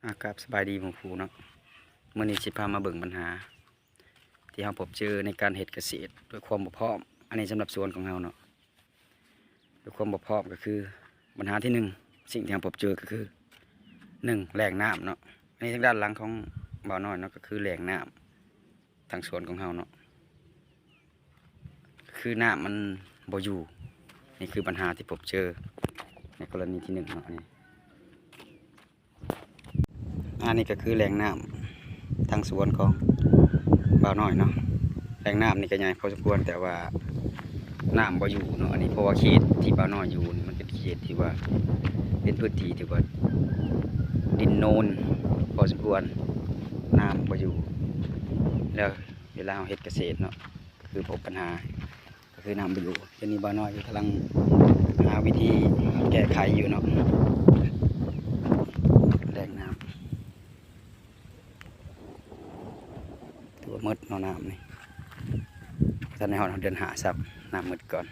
อากาศสบายดีหมู่ผู้เนาะมื้อนี้สิพามาเบิ่งปัญหาที่เราพบเจอในการเฮ็ดเกษตรด้วยความบ่พร้อมอันนี้สำหรับสวนของเราเนาะด้วยความบ่พร้อมก็คือปัญหาที่สิ่งที่เราพบเจอก็คือแหล่งน้ำเนาะอันนี้ทางด้านหลังของบ่าวน้อยเนาะก็คือแหล่งน้ำทางสวนของเราเนาะคือน้ำมันบ่อยู่นี่คือปัญหาที่พบเจอในกรณีที่เนาะนี่อันนี้ก็คือแหล่งน้ำทางสวนของบ่าวน้อยเนาะแหล่งน้ำนี่ก็ใหญ่พอสมควรแต่ว่าน้ำบ่อยู่เนาะอันนี้เพราะว่าเขตที่บ่าวน้อยอยู่มันเป็นเขตที่ว่าเป็นพื้นที่ที่ว่าดินโนนพอสมควรน้ำบ่อยู่แล้วเวลาเราเฮ็ดเกษตรเนาะคือพบปัญหาก็คือน้ำบ่อยู่เดี๋ยวนี้บ่าวน้อยกำลังหาวิธีแก้ไขอยู่เนาะแหล่งน้ำตัวมืดเนาะน้ำนี่ตอนในห้องเดือนหาซับน้ำมืดก่อน